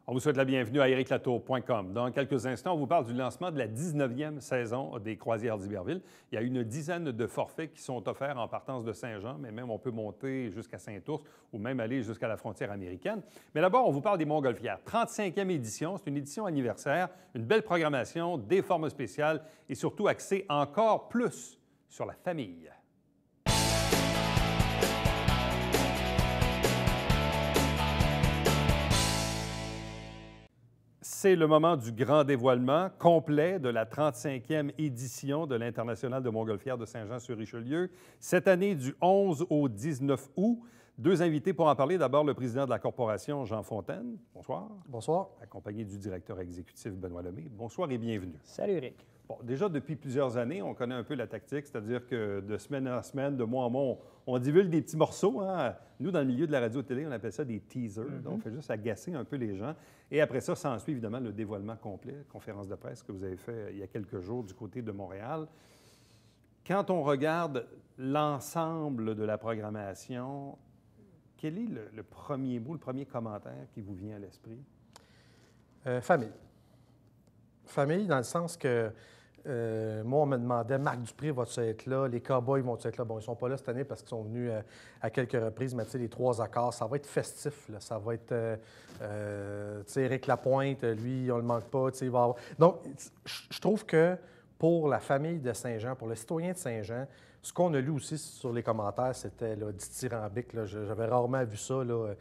On vous souhaite la bienvenue à ericlatour.com. Dans quelques instants, on vous parle du lancement de la 19e saison des Croisières d'Iberville. Il y a une dizaine de forfaits qui sont offerts en partance de Saint-Jean, mais même on peut monter jusqu'à Saint-Ours ou même aller jusqu'à la frontière américaine. Mais d'abord, on vous parle des Montgolfières. 35e édition, c'est une édition anniversaire, une belle programmation, des formes spéciales et surtout axée encore plus sur la famille. C'est le moment du grand dévoilement complet de la 35e édition de l'International de Montgolfière de Saint-Jean-sur-Richelieu. Cette année, du 11 au 19 août. Deux invités pour en parler. D'abord, le président de la corporation, Jean Fontaine. Bonsoir. Bonsoir. Accompagné du directeur exécutif, Benoît Lemay. Bonsoir et bienvenue. Salut, Eric. Bon, déjà, depuis plusieurs années, on connaît un peu la tactique, c'est-à-dire que de semaine en semaine, de mois en mois, on divulgue des petits morceaux. Hein? Nous, dans le milieu de la radio-télé, on appelle ça des teasers. Donc, on fait juste agacer un peu les gens. Et après ça, s'ensuit évidemment le dévoilement complet, conférence de presse que vous avez fait il y a quelques jours du côté de Montréal. Quand on regarde l'ensemble de la programmation, quel est le premier mot, le premier commentaire qui vous vient à l'esprit? Famille. Famille, dans le sens que moi, on me demandait, Marc Dupré, va-tu être là? Les Cowboys vont-tu être là? Bon, ils ne sont pas là cette année parce qu'ils sont venus à quelques reprises, mais tu sais, les trois accords, ça va être festif, là. Ça va être, tu sais, Éric Lapointe, lui, on ne le manque pas, tu sais, il va avoir... Donc, je trouve que pour la famille de Saint-Jean, pour le citoyen de Saint-Jean, ce qu'on a lu aussi sur les commentaires, c'était dithyrambique, là. J'avais rarement vu ça, là.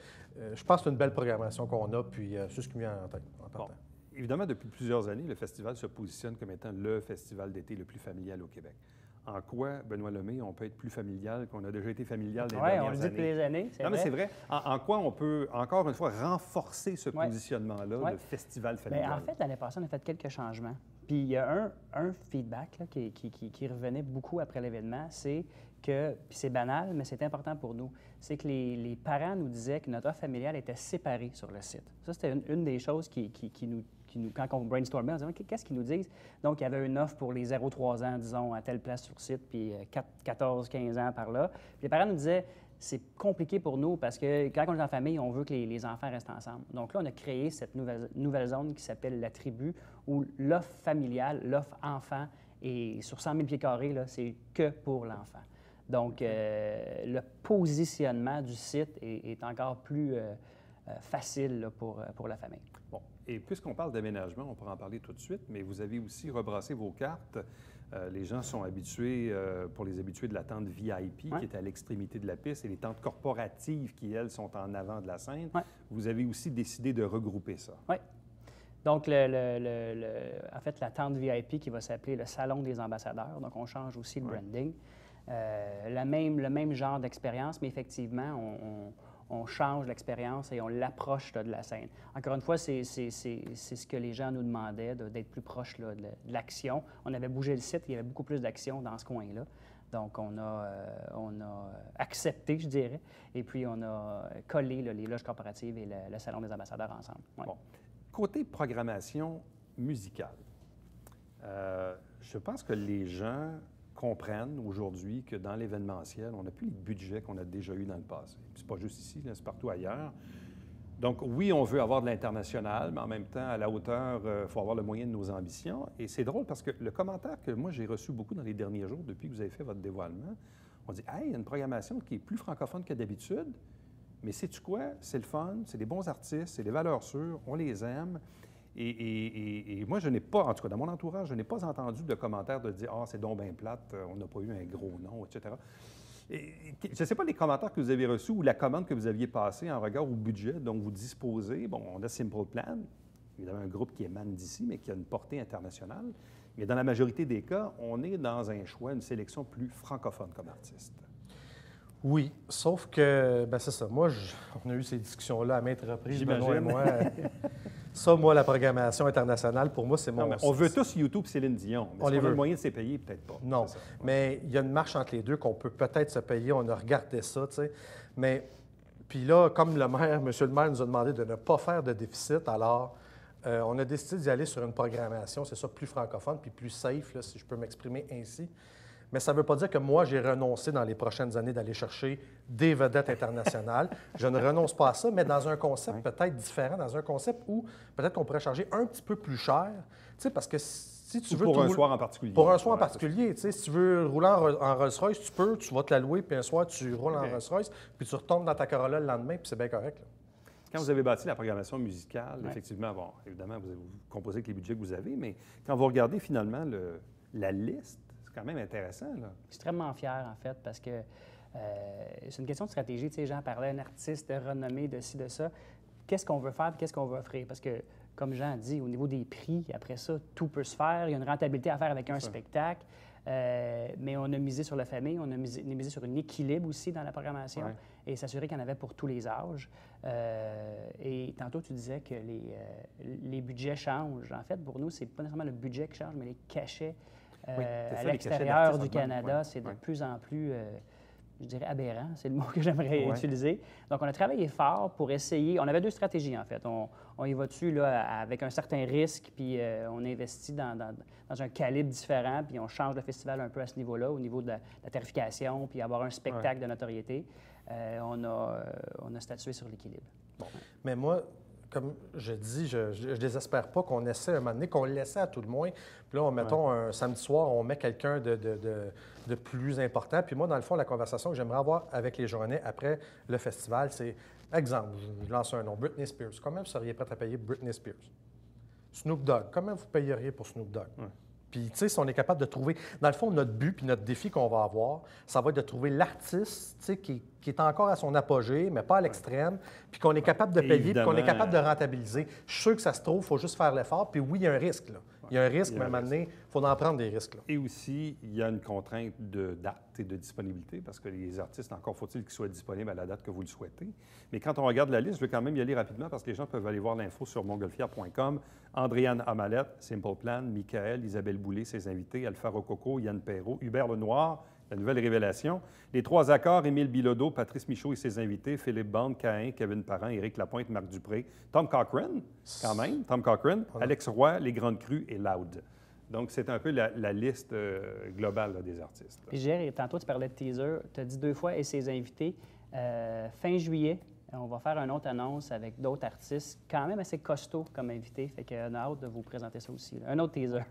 Je pense que c'est une belle programmation qu'on a, puis c'est ce qui me vient en tête, en partant. Bon. Évidemment, depuis plusieurs années, le festival se positionne comme étant le festival d'été le plus familial au Québec. En quoi, Benoît Lemay, on peut être plus familial qu'on a déjà été familial des dernières années? Oui, on le dit depuis des années, c'est vrai. Non, mais c'est vrai. En quoi on peut, encore une fois, renforcer ce positionnement-là de festival familial? Bien, en fait, l'année passée, on a fait quelques changements. Puis il y a un feedback là, qui revenait beaucoup après l'événement, c'est que, puis c'est banal, mais c'est important pour nous, c'est que les parents nous disaient que notre offre familiale était séparée sur le site. Ça, c'était une des choses qui nous, quand on brainstormait, on disait qu'est-ce qu'ils nous disent? Donc, il y avait une offre pour les 0-3 ans, disons, à telle place sur le site, puis 14-15 ans par là. Puis les parents nous disaient c'est compliqué pour nous parce que quand on est en famille, on veut que les enfants restent ensemble. Donc là, on a créé cette nouvelle zone qui s'appelle la tribu, où l'offre familiale, l'offre enfant, et sur 100 000 pieds carrés, là, c'est que pour l'enfant. Donc, le positionnement du site est encore plus facile là, pour la famille. Bon, et puisqu'on parle d'aménagement, on pourra en parler tout de suite, mais vous avez aussi rebrassé vos cartes. Les gens sont habitués, pour les habitués de la tente VIP, qui est à l'extrémité de la piste, et les tentes corporatives qui, elles, sont en avant de la scène. Vous avez aussi décidé de regrouper ça. Oui. Donc, en fait, la tente VIP qui va s'appeler le Salon des ambassadeurs. Donc, on change aussi le branding. Le même genre d'expérience, mais effectivement, on change l'expérience et on l'approche de la scène. Encore une fois, c'est ce que les gens nous demandaient, d'être plus proche là, de l'action. On avait bougé le site, il y avait beaucoup plus d'action dans ce coin-là. Donc, on a accepté, je dirais, et puis on a collé là, les loges corporatives et le Salon des ambassadeurs ensemble. Ouais. Bon. Côté programmation musicale, je pense que les gens comprennent aujourd'hui que dans l'événementiel, on n'a plus les budgets qu'on a déjà eus dans le passé. C'est pas juste ici, c'est partout ailleurs. Donc oui, on veut avoir de l'international, mais en même temps, à la hauteur, il faut avoir le moyen de nos ambitions. Et c'est drôle parce que le commentaire que moi j'ai reçu beaucoup dans les derniers jours, depuis que vous avez fait votre dévoilement, on dit « Hey, il y a une programmation qui est plus francophone que d'habitude, mais sais-tu quoi? C'est le fun, c'est des bons artistes, c'est des valeurs sûres, on les aime. » Et moi, je n'ai pas, en tout cas dans mon entourage, je n'ai pas entendu de commentaires de dire « Ah, c'est donc bien plate, on n'a pas eu un gros nom, etc. » Je ne sais pas les commentaires que vous avez reçus ou la commande que vous aviez passée en regard au budget dont vous disposez. Bon, on a Simple Plan, évidemment un groupe qui émane d'ici, mais qui a une portée internationale. Mais dans la majorité des cas, on est dans un choix, une sélection plus francophone comme artiste. Oui, sauf que, ben c'est ça. Moi, on a eu ces discussions-là à maintes reprises, Benoît et moi. Ça, moi, la programmation internationale, pour moi, c'est mon... Non, on veut tous YouTube Céline Dion, mais on a le moyen de se payer, peut-être pas. Non, mais il y a une marche entre les deux qu'on peut peut-être se payer. On a regardé ça, tu sais. Mais, puis là, comme le maire, M. le maire nous a demandé de ne pas faire de déficit, alors on a décidé d'y aller sur une programmation, c'est ça, plus francophone, puis plus safe, là, si je peux m'exprimer ainsi. Mais ça ne veut pas dire que moi, j'ai renoncé dans les prochaines années d'aller chercher des vedettes internationales. Je ne renonce pas à ça, mais dans un concept peut-être différent, dans un concept où peut-être qu'on pourrait charger un petit peu plus cher. Tu sais, parce que si tu veux... Pour un soir en particulier. Pour un soir en particulier. Tu sais, si tu veux rouler en Rolls-Royce, tu vas te la louer, puis un soir, tu roules en Rolls-Royce, puis tu retombes dans ta Corolla le lendemain, puis c'est bien correct. Là. Quand vous avez bâti la programmation musicale, effectivement, bon, évidemment, vous composez avec les budgets que vous avez, mais quand vous regardez finalement la liste, c'est quand même intéressant. Là. Je suis extrêmement fier, en fait, parce que c'est une question de stratégie. Tu sais, Jean parlait, un artiste de renommée, de ci, de ça. Qu'est-ce qu'on veut faire et qu'est-ce qu'on veut offrir? Parce que, comme Jean dit, au niveau des prix, après ça, tout peut se faire. Il y a une rentabilité à faire avec un spectacle. Mais on a misé sur la famille, on a misé sur un équilibre aussi dans la programmation et s'assurer qu'il y en avait pour tous les âges. Et tantôt, tu disais que les budgets changent. En fait, pour nous, c'est pas nécessairement le budget qui change, mais les cachets à l'extérieur du Canada, c'est de plus en plus, je dirais, aberrant. C'est le mot que j'aimerais utiliser. Donc, on a travaillé fort pour essayer. On avait deux stratégies, en fait. On y va dessus là, avec un certain risque, puis on investit dans un calibre différent, puis on change le festival un peu à ce niveau-là, au niveau de la tarification, puis avoir un spectacle de notoriété. On a statué sur l'équilibre. Bon. Mais moi, comme je dis, je ne désespère pas qu'on essaie un moment donné, qu'on le laissait à tout le moins. Puis là, mettons, un samedi soir, on met quelqu'un de plus important. Puis moi, dans le fond, la conversation que j'aimerais avoir avec les Joannais après le festival, c'est, exemple, je lance un nom, Britney Spears. Combien vous seriez prêt à payer Britney Spears? Snoop Dogg, combien vous payeriez pour Snoop Dogg? Puis, tu sais, si on est capable de trouver... Dans le fond, notre but puis notre défi qu'on va avoir, ça va être de trouver l'artiste, tu sais, qui est encore à son apogée, mais pas à l'extrême, puis qu'on est capable de payer, puis qu'on est capable de rentabiliser. Je suis sûr que ça se trouve, il faut juste faire l'effort. Puis oui, il y a un risque, là. Il y a un risque, mais à un moment donné, il faut en prendre des risques. Là. Et aussi, il y a une contrainte de date et de disponibilité, parce que les artistes, encore faut-il qu'ils soient disponibles à la date que vous le souhaitez. Mais quand on regarde la liste, je veux quand même y aller rapidement, parce que les gens peuvent aller voir l'info sur montgolfière.com. Andréane Amalette, Simple Plan, Michael, Isabelle Boulay, ses invités, Alpha Rococo, Yann Perrault, Hubert Lenoir, la nouvelle révélation. Les trois accords, Émile Bilodeau, Patrice Michaud et ses invités, Philippe Bande, Caïn, Kevin Parent, Éric Lapointe, Marc Dupré, Tom Cochrane, quand même, Tom Cochrane, Alex Roy, Les Grandes Crues et Loud. Donc, c'est un peu la liste globale là, des artistes. Là. Puis, Gérard, tantôt, tu parlais de teaser. Tu as dit 2 fois et ses invités. Fin juillet, on va faire une autre annonce avec d'autres artistes quand même assez costauds comme invités. Fait qu'on a hâte de vous présenter ça aussi. Là. Un autre teaser.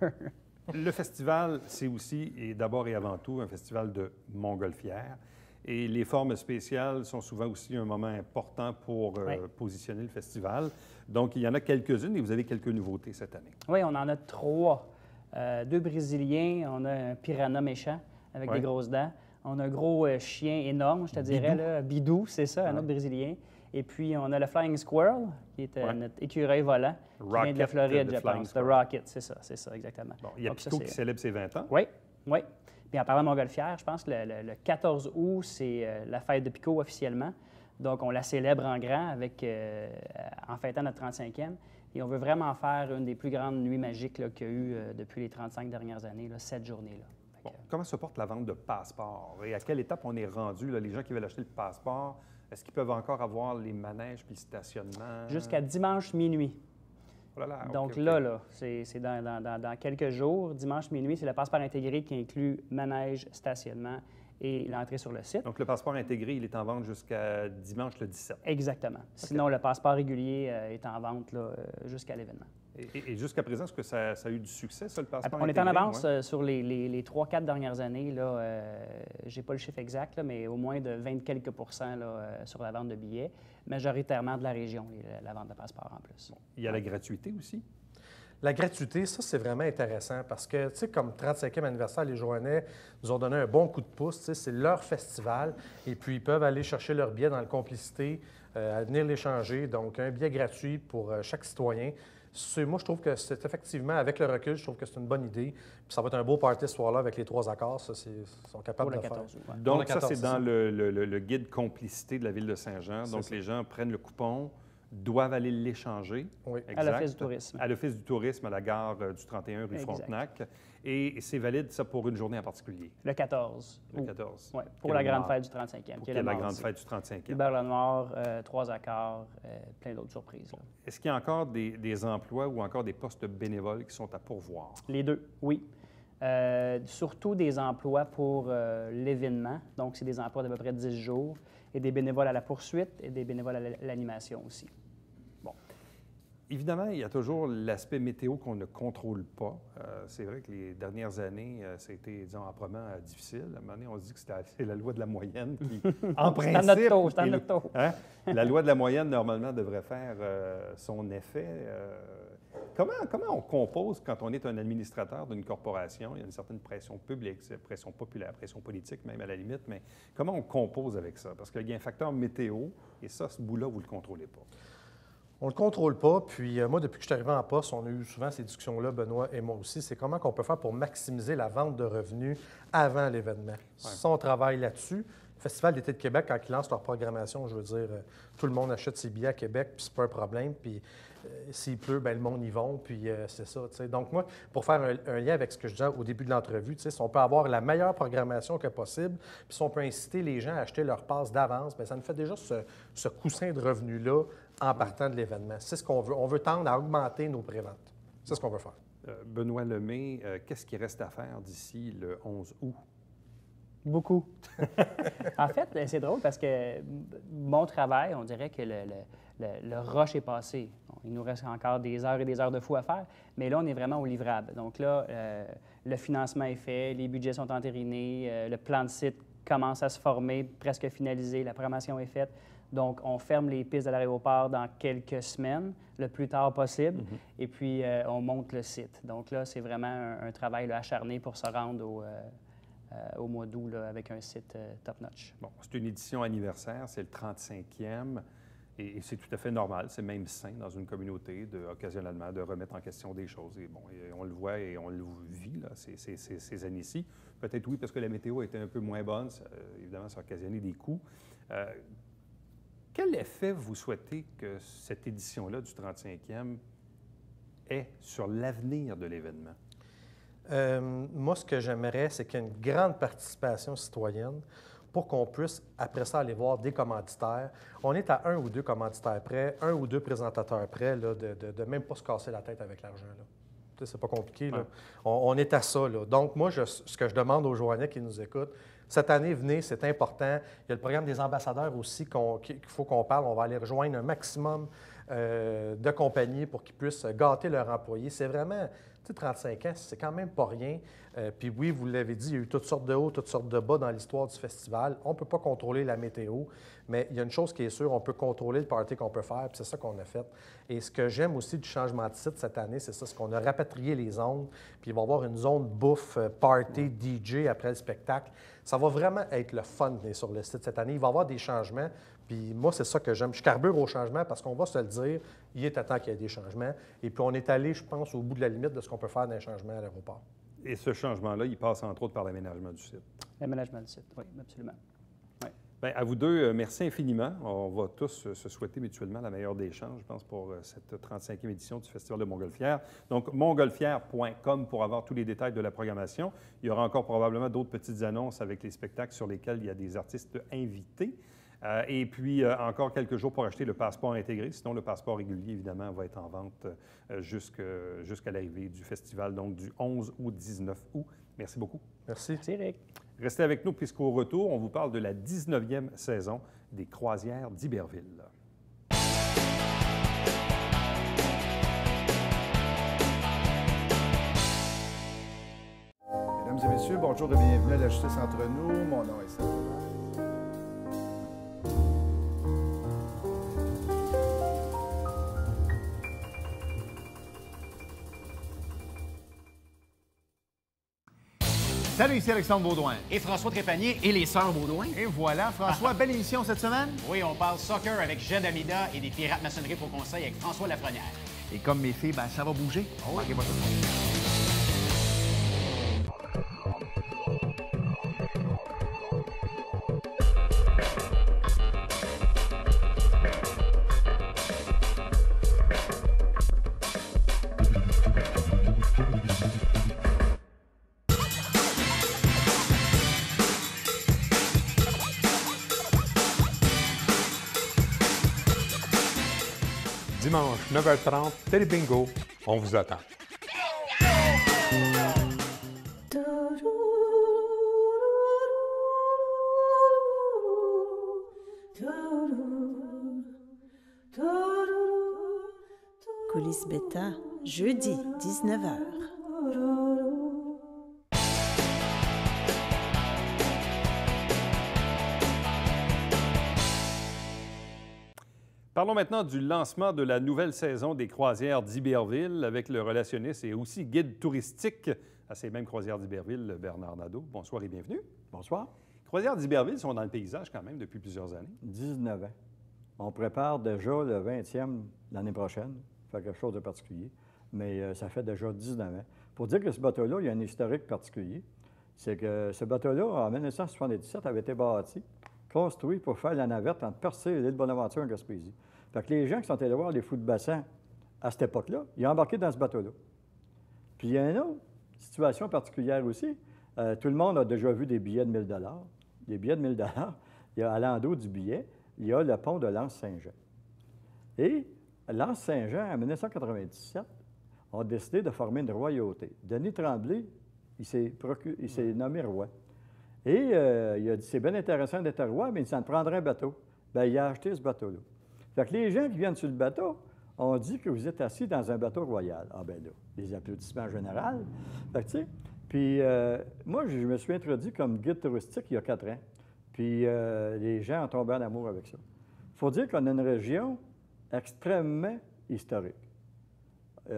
Le festival, c'est aussi, et d'abord et avant tout, un festival de montgolfière. Et les formes spéciales sont souvent aussi un moment important pour positionner le festival. Donc, il y en a quelques-unes et vous avez quelques nouveautés cette année. Oui, on en a 3. 2 Brésiliens. On a un piranha méchant avec des grosses dents. On a un gros chien énorme, je te dirais, là, Bidou, c'est ça, un autre Brésilien. Et puis, on a le Flying Squirrel, qui est notre écureuil volant, qui vient de la Floride, je pense. Le Rocket, c'est ça, exactement. Bon, il y a Pico qui célèbre ses 20 ans. Oui. Puis en parlant de montgolfière, je pense que le 14 août, c'est la fête de Pico officiellement. Donc, on la célèbre en grand en fêtant notre 35e. Et on veut vraiment faire une des plus grandes nuits magiques qu'il y a eu depuis les 35 dernières années, cette journée-là. Bon, comment se porte la vente de passeports? Et à quelle étape on est rendu? Là, les gens qui veulent acheter le passeport, est-ce qu'ils peuvent encore avoir les manèges puis le stationnement? Jusqu'à dimanche minuit. Oh là là, donc là, c'est dans quelques jours. Dimanche minuit, c'est le passeport intégré qui inclut manège, stationnement et l'entrée sur le site. Donc le passeport intégré, il est en vente jusqu'à dimanche le 17. Exactement. Sinon, le passeport régulier est en vente jusqu'à l'événement. Et jusqu'à présent, est-ce que ça a eu du succès, ça, le passeport On intégré? est en avance sur les 3-4 dernières années. Je n'ai pas le chiffre exact, là, mais au moins de 20 quelques % sur la vente de billets, majoritairement de la région, la vente de passeports en plus. Bon. Il y a la gratuité aussi? La gratuité, ça, c'est vraiment intéressant parce que, tu sais, comme 35e anniversaire, les Joannais nous ont donné un bon coup de pouce. Tu sais, c'est leur festival et puis ils peuvent aller chercher leur billet dans la complicité, à venir l'échanger. Donc, un billet gratuit pour chaque citoyen. Moi, je trouve que c'est effectivement, avec le recul, je trouve que c'est une bonne idée. Puis ça va être un beau party ce soir-là avec les 3 accords. Ça, ils sont capables de le 14, faire. Ouais. Donc, ça, c'est dans le guide complicité de la Ville de Saint-Jean. Donc, les gens prennent le coupon, doivent aller l'échanger. Oui. Exact. À l'Office du tourisme. À l'Office du tourisme, à la gare du 31 rue Frontenac. Et c'est valide, ça, pour une journée en particulier? Le 14. Le 14. Oui, pour la grande fête du 35e. Pour la grande fête du 35e. Hubert Lenoir, 3 accords, plein d'autres surprises. Là. Est-ce qu'il y a encore des emplois ou encore des postes bénévoles qui sont à pourvoir? Les deux, oui. surtout des emplois pour l'événement. Donc, c'est des emplois d'à peu près 10 jours et des bénévoles à la poursuite et des bénévoles à l'animation aussi. Évidemment, il y a toujours l'aspect météo qu'on ne contrôle pas. C'est vrai que les dernières années, ça a été, disons, âprement difficile. À un moment donné, on se dit que c'est la loi de la moyenne qui, en principe... C'est à notre taux. Hein? La loi de la moyenne, normalement, devrait faire son effet. Comment on compose quand on est un administrateur d'une corporation? Il y a une certaine pression publique, pression populaire, pression politique même à la limite, mais comment on compose avec ça? Parce qu'il y a un facteur météo, et ça, ce bout-là, vous ne le contrôlez pas. On ne le contrôle pas. Puis moi, depuis que je suis arrivé en poste, on a eu souvent ces discussions-là, Benoît et moi aussi. C'est comment on peut faire pour maximiser la vente de revenus avant l'événement. Ouais. Ça, on travaille là-dessus. Le Festival d'été de Québec, quand ils lancent leur programmation, je veux dire, tout le monde achète ses billets à Québec, puis c'est pas un problème. Puis s'il pleut, bien, le monde y va, puis c'est ça. T'sais. Donc moi, pour faire un lien avec ce que je disais au début de l'entrevue, si on peut avoir la meilleure programmation que possible, puis si on peut inciter les gens à acheter leur passe d'avance, bien, ça nous fait déjà ce coussin de revenus-là en partant de l'événement. C'est ce qu'on veut. On veut tendre à augmenter nos préventes. C'est ce qu'on veut faire. Benoît Lemay, qu'est-ce qui reste à faire d'ici le 11 août? Beaucoup. En fait, c'est drôle parce que mon travail, on dirait que le rush est passé. Bon, il nous reste encore des heures et des heures de fou à faire, mais là, on est vraiment au livrable. Donc là, le financement est fait, les budgets sont entérinés, le plan de site commence à se former, presque finalisé, la programmation est faite. Donc, on ferme les pistes de l'aéroport dans quelques semaines, le plus tard possible, et puis on monte le site. Donc là, c'est vraiment un travail là, acharné pour se rendre au mois d'août avec un site top-notch. Bon, c'est une édition anniversaire, c'est le 35e, et c'est tout à fait normal, c'est même sain dans une communauté, occasionnellement, de remettre en question des choses. Et bon, et on le voit et on le vit, là, ces années-ci. Peut-être oui, parce que la météo était un peu moins bonne, évidemment, ça a occasionné des coûts. Quel effet vous souhaitez que cette édition-là du 35e ait sur l'avenir de l'événement? Moi, ce que j'aimerais, c'est qu'il y ait une grande participation citoyenne pour qu'on puisse, après ça, aller voir des commanditaires. On est à 1 ou 2 commanditaires près, 1 ou 2 présentateurs près, là, de même pas se casser la tête avec l'argent. C'est pas compliqué. Là. On est à ça. Là. Donc, moi, ce que je demande aux Joannais qui nous écoutent, cette année, venez, c'est important. Il y a le programme des ambassadeurs aussi qu'il faut qu'on parle. On va aller rejoindre un maximum de compagnies pour qu'ils puissent gâter leurs employés. C'est vraiment, tu sais, 35 ans, c'est quand même pas rien. Puis oui, vous l'avez dit, il y a eu toutes sortes de hauts, toutes sortes de bas dans l'histoire du festival. On ne peut pas contrôler la météo, mais il y a une chose qui est sûre, on peut contrôler le party qu'on peut faire, puis c'est ça qu'on a fait. Et ce que j'aime aussi du changement de site cette année, c'est ça, c'est qu'on a rapatrié les zones, puis il va y avoir une zone bouffe, party, DJ après le spectacle. Ça va vraiment être le fun de venir sur le site cette année. Il va y avoir des changements, puis moi, c'est ça que j'aime. Je carbure au changement parce qu'on va se le dire, il est à temps qu'il y ait des changements. Et puis on est allé, je pense, au bout de la limite de ce qu'on peut faire d'un changement à l'aéroport. Et ce changement-là, il passe entre autres par l'aménagement du site. L'aménagement du site, oui, absolument. Oui. Bien, à vous deux, merci infiniment. On va tous se souhaiter mutuellement la meilleure des chances, je pense, pour cette 35e édition du Festival de Montgolfière. Donc, montgolfière.com pour avoir tous les détails de la programmation. Il y aura encore probablement d'autres petites annonces avec les spectacles sur lesquels il y a des artistes invités. Et puis, encore quelques jours pour acheter le passeport intégré. Sinon, le passeport régulier, évidemment, va être en vente jusqu'à l'arrivée du festival, donc du 11 au 19 août. Merci beaucoup. Merci. Merci, Eric. Restez avec nous, puisqu'au retour, on vous parle de la 19e saison des Croisières d'Iberville. Mesdames et messieurs, bonjour et bienvenue à La Justice entre nous. Mon nom est Sam. Salut, ici Alexandre Baudouin. Et François Trépanier et les sœurs Baudouin. Et voilà, François, belle émission cette semaine. Oui, on parle soccer avec Jed Amida et des Pirates Maçonnerie pour conseil avec François Lafrenière. Et comme mes filles, ben, ça va bouger. Oh. Manquez pas ça. Dimanche, 9h30, Télé Bingo, on vous attend. Tout Coulisses Beta, jeudi 19h. Parlons maintenant du lancement de la nouvelle saison des croisières d'Iberville avec le relationniste et aussi guide touristique à ces mêmes croisières d'Iberville, Bernard Nadeau. Bonsoir et bienvenue. Bonsoir. Les croisières d'Iberville sont dans le paysage quand même depuis plusieurs années. 19 ans. On prépare déjà le 20e l'année prochaine. Ça fait quelque chose de particulier. Mais ça fait déjà 19 ans. Pour dire que ce bateau-là, il y a un historique particulier. C'est que ce bateau-là, en 1977, avait été bâti, construit pour faire la navette entre Percé et l'île Bonaventure en Gaspésie. Fait que les gens qui sont allés voir les fous de bassin à cette époque-là, ils ont embarqué dans ce bateau-là. Puis il y a une autre situation particulière aussi. Tout le monde a déjà vu des billets de 1 000 $. Les billets de 1 000 $, il y a à l'endos du billet, il y a le pont de l'Anse-Saint-Jean. Et l'Anse-Saint-Jean, en 1997, ont décidé de former une royauté. Denis Tremblay, il s'est nommé roi. Et il a dit, c'est bien intéressant d'être roi, mais ça me prendrait un bateau. Bien, il a acheté ce bateau-là. Fait que les gens qui viennent sur le bateau ont dit que vous êtes assis dans un bateau royal. Ah bien là, les applaudissements généraux. Fait que tu sais, puis moi, je me suis introduit comme guide touristique il y a 4 ans. Puis les gens ont tombé en amour avec ça. Il faut dire qu'on a une région extrêmement historique. Tu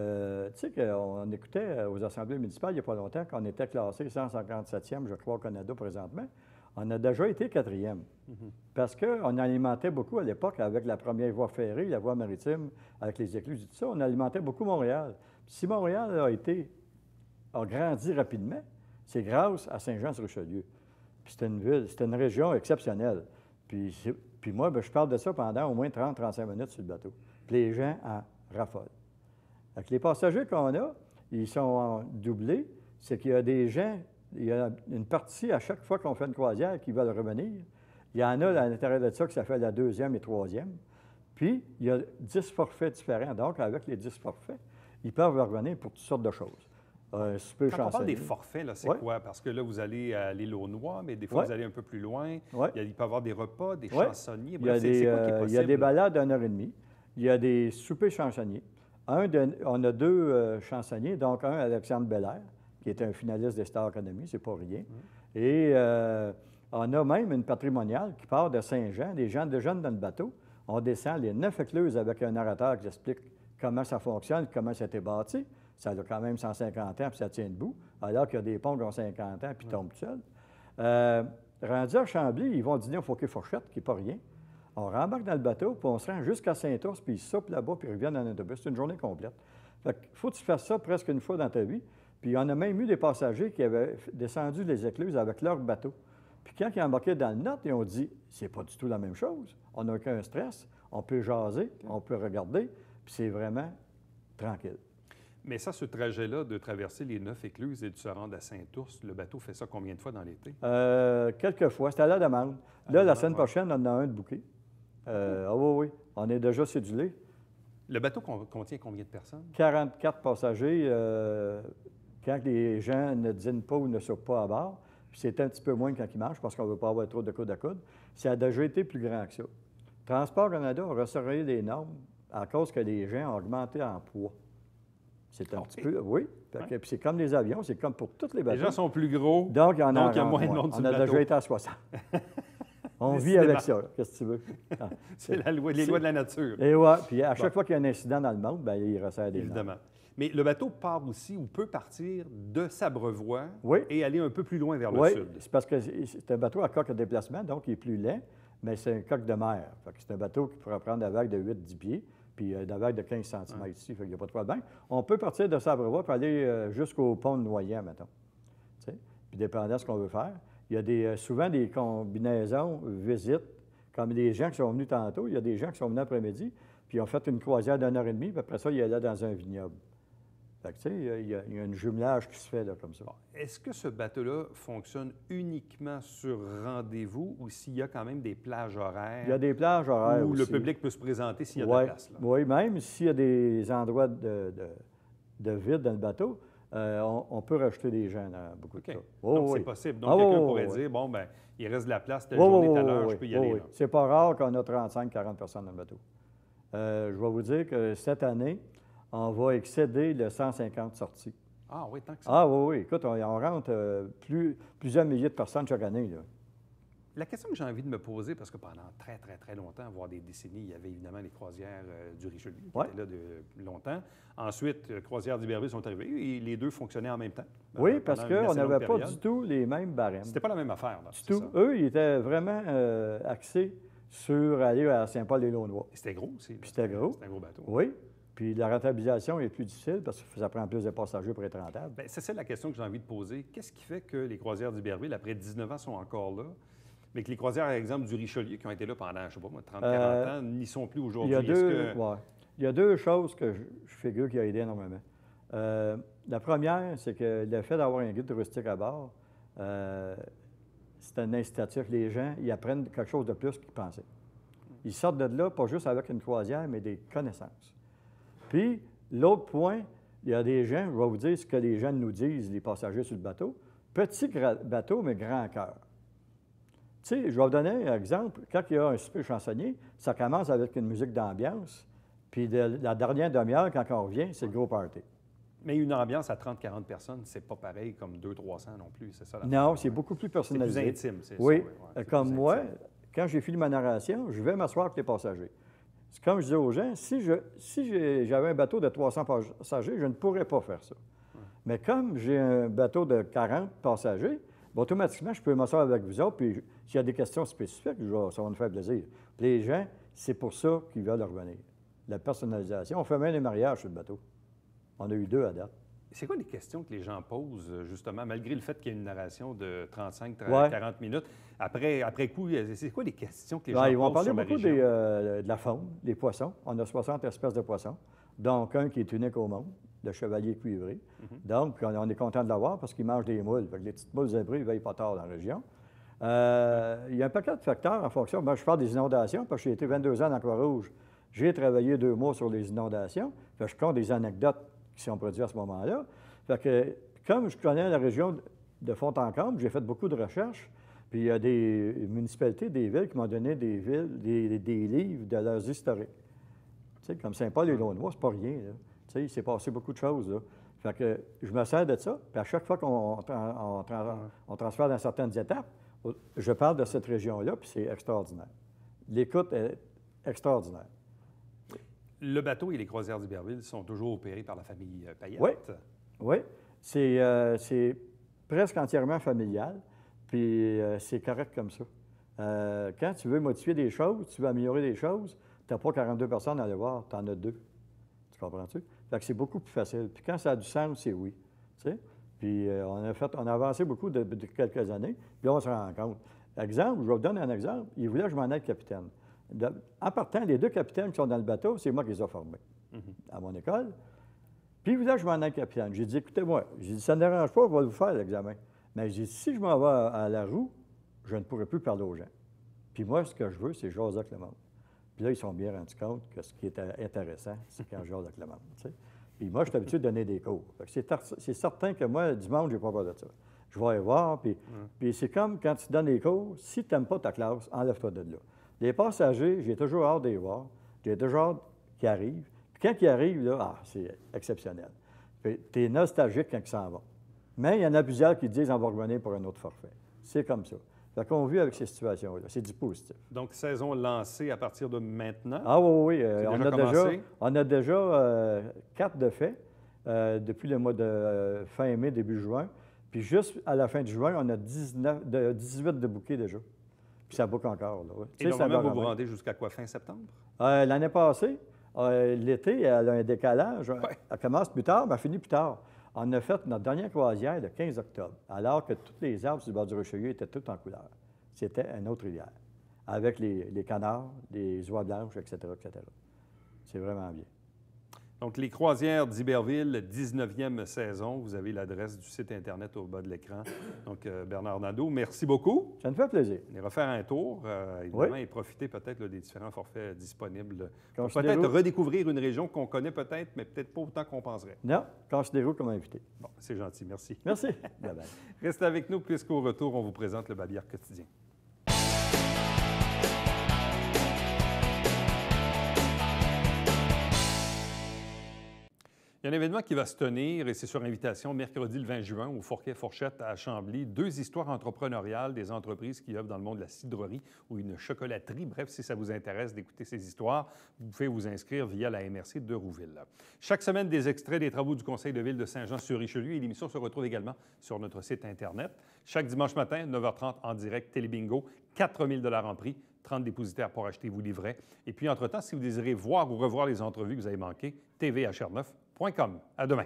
sais qu'on écoutait aux assemblées municipales il n'y a pas longtemps qu'on était classé 157e, je crois, au Canada présentement. On a déjà été 4e. Parce qu'on alimentait beaucoup à l'époque avec la première voie ferrée, la voie maritime, avec les écluses et tout ça. On alimentait beaucoup Montréal. Puis si Montréal a grandi rapidement, c'est grâce à Saint-Jean-sur-Richelieu. Puis c'était une ville, c'était une région exceptionnelle. Puis moi, bien, je parle de ça pendant au moins 30-35 minutes sur le bateau. Puis les gens en raffolent. Avec les passagers qu'on a, ils sont doublés. C'est qu'il y a des gens, il y a une partie à chaque fois qu'on fait une croisière qui veulent revenir. Il y en a à l'intérieur de ça que ça fait la 2e et 3e. Puis, il y a 10 forfaits différents. Donc, avec les 10 forfaits, ils peuvent revenir pour toutes sortes de choses. Quand on parle des forfaits, là, c'est quoi? Parce que là, vous allez à l'île aux Noix, mais des fois, vous allez un peu plus loin. Il peut y avoir des repas, des chansonniers. Bref, c'est quoi qui est possible? Il y a des balades d'1 heure et demie. Il y a des soupers chansonniers. On a 2 chansonniers, donc un, Alexandre Belair, qui est un finaliste des Star Academy, c'est pas rien. Et on a même une patrimoniale qui part de Saint-Jean, des gens de jeunes dans le bateau. On descend les 9 écluses avec un narrateur qui explique comment ça fonctionne, comment ça a été bâti. Ça a quand même 150 ans, puis ça tient debout, alors qu'il y a des ponts qui ont 50 ans, puis tombent tout seuls. Rendu à Chambly, ils vont dîner au Fauquet-Fourchette, qui n'est pas rien. On rembarque dans le bateau, puis on se rend jusqu'à Saint-Ours, puis ils soupent là-bas, puis ils reviennent en autobus. C'est une journée complète. Fait qu'il faut que tu fasses ça presque une fois dans ta vie. Puis on a même eu des passagers qui avaient descendu les écluses avec leur bateau. Puis quand ils embarquaient dans le nôtre, ils ont dit, c'est pas du tout la même chose. On n'a aucun stress, on peut jaser, on peut regarder, puis c'est vraiment tranquille. Mais ça, ce trajet-là de traverser les 9 écluses et de se rendre à Saint-Ours, le bateau fait ça combien de fois dans l'été? Quelques fois. C'est à la demande. Là, la semaine prochaine, on en a un de bouquet. Oui. On est déjà cédulé. Le bateau contient combien de personnes? 44 passagers quand les gens ne dînent pas ou ne soupent pas à bord. Puis c'est un petit peu moins quand ils mangent parce qu'on ne veut pas avoir trop de coude à coude. Ça a déjà été plus grand que ça. Transport Canada a resserré les normes à cause que les gens ont augmenté en poids. C'est un petit peu, oui. Puis c'est comme les avions, c'est comme pour tous les bateaux. Les gens sont plus gros, donc il y a moins de monde sur le bateau. On a déjà été à 60. On vit avec ça, qu'est-ce que tu veux. C'est les lois de la nature. Et ouais, puis à chaque fois qu'il y a un incident dans le monde, bien, il resserre des normes. Évidemment. Mais le bateau part aussi ou peut partir de Sabrevois et aller un peu plus loin vers le sud. Oui, c'est parce que c'est un bateau à coque de déplacement, donc il est plus lent, mais c'est un coque de mer. C'est un bateau qui pourrait prendre la vague de 8-10 pieds, puis la vague de 15 cm ici, fait qu'il n'y a pas de problème. On peut partir de Sabrevois pour aller jusqu'au pont de Noyant, mettons. T'sais? Puis dépendant de ce qu'on veut faire. Il y a souvent des combinaisons, visites, comme les gens qui sont venus tantôt. Il y a des gens qui sont venus après-midi, puis ils ont fait une croisière d'1 heure et demie, puis après ça, ils allaient dans un vignoble. Fait que, tu sais, il y a un jumelage qui se fait là, comme ça. Est-ce que ce bateau-là fonctionne uniquement sur rendez-vous ou s'il y a quand même des plages horaires? Il y a des plages horaires où aussi. Le public peut se présenter s'il y a de la place. Là. Oui, même s'il y a des endroits de vide dans le bateau, on peut rajouter des gens dans beaucoup de cas. Donc, c'est possible. Donc, quelqu'un pourrait dire, bon, bien, il reste de la place telle journée, telle heure, je peux y aller. Là. C'est pas rare qu'on a 35-40 personnes dans le bateau. Je vais vous dire que cette année, on va excéder le 150 sorties. Ah oui, tant que ça. Ah oui, oui. Écoute, on rentre plusieurs milliers de personnes chaque année, là. La question que j'ai envie de me poser, parce que pendant très, très, très longtemps, voire des décennies, il y avait évidemment les croisières du Richelieu, qui Ouais. étaient là de longtemps. Ensuite, croisières d'Iberville sont arrivées et les deux fonctionnaient en même temps. Oui, parce pendant une qu'on assez longue n'avait pas période. du tout les mêmes barèmes. C'était pas la même affaire, là. Du c'est tout. ça. Eux, ils étaient vraiment axés sur aller à Saint-Paul-des-Launois. Et c'était gros aussi. là. Puis c'était gros. C'était un gros bateau. Oui. Puis la rentabilisation est plus difficile parce que ça prend plus de passagers pour être rentable. Bien, c'est ça la question que j'ai envie de poser. Qu'est-ce qui fait que les croisières d'Iberville, après 19 ans, sont encore là, mais que les croisières, par exemple, du Richelieu, qui ont été là pendant, je ne sais pas moi, 30-40 ans, n'y sont plus Il aujourd'hui? y a Est-ce deux, que- ouais. Il y a deux choses que je figure qui ont aidé énormément. La première, c'est que le fait d'avoir un guide touristique à bord, c'est un incitatif. Les gens, ils apprennent quelque chose de plus qu'ils pensaient. Ils sortent de là, pas juste avec une croisière, mais des connaissances. Puis, l'autre point, il y a des gens, je vais vous dire ce que les gens nous disent, les passagers sur le bateau. Petit bateau, mais grand cœur. Tu sais, je vais vous donner un exemple. Quand il y a un super chansonnier, ça commence avec une musique d'ambiance, puis la dernière demi-heure, quand on revient, c'est le gros party. Mais une ambiance à 30-40 personnes, c'est pas pareil comme 200-300 non plus, c'est ça? Non, c'est beaucoup plus C'est personnalisé. plus intime, c'est Oui. ça? C'est Comme plus moi, intime. quand j'ai fini ma narration, je vais m'asseoir avec les passagers. C'est comme je dis aux gens, si j'avais un bateau de 300 passagers, je ne pourrais pas faire ça. Mais comme j'ai un bateau de 40 passagers, bien, automatiquement, je peux m'asseoir avec vous autres, puis s'il y a des questions spécifiques, ça va nous faire plaisir. Puis les gens, c'est pour ça qu'ils veulent revenir. La personnalisation. On fait même des mariages sur le bateau. On a eu 2 à date. C'est quoi les questions que les gens posent, justement, malgré le fait qu'il y ait une narration de 35, Ouais. 40 minutes? Après coup, c'est quoi les questions que les Ben, gens ils vont posent parler sur ma beaucoup région? de la faune, des poissons. On a 60 espèces de poissons, donc un qui est unique au monde, le chevalier cuivré. Donc, on est content de l'avoir parce qu'il mange des moules. Fait que les petites moules zébrées ne veillent pas tard dans la région. Il y a un paquet de facteurs en fonction. Moi, je parle des inondations parce que j'ai été 22 ans dans Croix-Rouge. J'ai travaillé 2 mois sur les inondations. Fait que je compte des anecdotes qui sont produites à ce moment-là. Fait que, comme je connais la région de fond en comble, j'ai fait beaucoup de recherches. Puis il y a des municipalités, des villes qui m'ont donné des livres de leurs historiques. Tu sais, comme Saint-Paul-et-Launois, c'est pas rien, là. Tu sais, il s'est passé beaucoup de choses, là. Fait que je me sers de ça, puis à chaque fois qu'on transfère dans certaines étapes, je parle de cette région-là, puis c'est extraordinaire. L'écoute est extraordinaire. Le bateau et les croisières d'Iberville sont toujours opérés par la famille Payette. Oui. Oui, c'est presque entièrement familial, puis c'est correct comme ça. Quand tu veux modifier des choses, tu veux améliorer des choses, tu n'as pas 42 personnes à aller voir, tu en as 2. Tu comprends-tu? Fait que c'est beaucoup plus facile. Puis quand ça a du sens, c'est oui. Tu sais? Puis on a avancé beaucoup de quelques années, puis là, on se rend compte. Exemple, je vais vous donner un exemple. Il voulait que je m'en aille capitaine. En partant, les 2 capitaines qui sont dans le bateau, c'est moi qui les ai formés à mon école. Puis il voulait que je m'en aille capitaine. J'ai dit, écoutez-moi, j'ai dit, ça ne dérange pas, on va vous faire l'examen. Mais j'ai dit, si je m'en vais à la roue, je ne pourrai plus parler aux gens. Puis moi, ce que je veux, c'est jaser avec le monde. Puis là, ils se sont bien rendus compte que ce qui est intéressant, c'est quand je jase avec le monde. Tu sais. Puis moi, je suis habitué de donner des cours. Fait que c'est certain que moi, du monde, je n'ai pas peur de ça. Je vais aller voir, puis c'est comme quand tu donnes des cours, si tu n'aimes pas ta classe, enlève-toi de là. Les passagers, j'ai toujours hâte de les voir. J'ai toujours hâte qu'ils arrivent. Puis quand ils arrivent, là, c'est exceptionnel. Tu es nostalgique quand ils s'en vont. Mais il y en a plusieurs qui disent on va revenir pour un autre forfait. C'est comme ça. Fait qu'on vit avec ces situations-là. C'est du positif. Donc, saison lancée à partir de maintenant. Ah oui, oui. C'est On a déjà 4 de faits depuis le mois de fin mai, début juin. Puis juste à la fin de juin, on a 18 de bouquets déjà. Puis ça boucle encore. Là, ouais. Et normalement, vous vous rendez jusqu'à quoi, fin septembre? L'année passée, l'été, elle a un décalage. Ouais. Elle commence plus tard, mais elle finit plus tard. On a fait notre dernière croisière le 15 octobre, alors que tous les arbres sur le bord du Richelieu étaient tous en couleur. C'était une autre rivière, avec les canards, les oies blanches, etc., etc. C'est vraiment bien. Donc, les croisières d'Iberville, 19e saison. Vous avez l'adresse du site Internet au bas de l'écran. Donc, Bernard Nadeau, merci beaucoup. Ça nous fait plaisir. On ira faire un tour, évidemment, et profiter peut-être là, des différents forfaits disponibles. Pour peut-être redécouvrir une région qu'on connaît peut-être, mais peut-être pas autant qu'on penserait. Non, considérez-vous comme invité. Bon, c'est gentil, merci. Merci. Bye-bye. Restez avec nous, puisqu'au retour, on vous présente le Babillard quotidien. Il y a un événement qui va se tenir, et c'est sur invitation, mercredi le 20 juin, au Forquet Fourchette à Chambly. 2 histoires entrepreneuriales des entreprises qui œuvrent dans le monde de la cidrerie ou une chocolaterie. Bref, si ça vous intéresse d'écouter ces histoires, vous pouvez vous inscrire via la MRC de Rouville. Chaque semaine, des extraits des travaux du Conseil de ville de Saint-Jean-sur-Richelieu, et l'émission se retrouve également sur notre site Internet. Chaque dimanche matin, 9h30 en direct, Télébingo, 4 000 $ en prix, 30 dépositaires pour acheter vos livrets. Et puis, entre-temps, si vous désirez voir ou revoir les entrevues que vous avez manquées, tvhr9.com. À demain.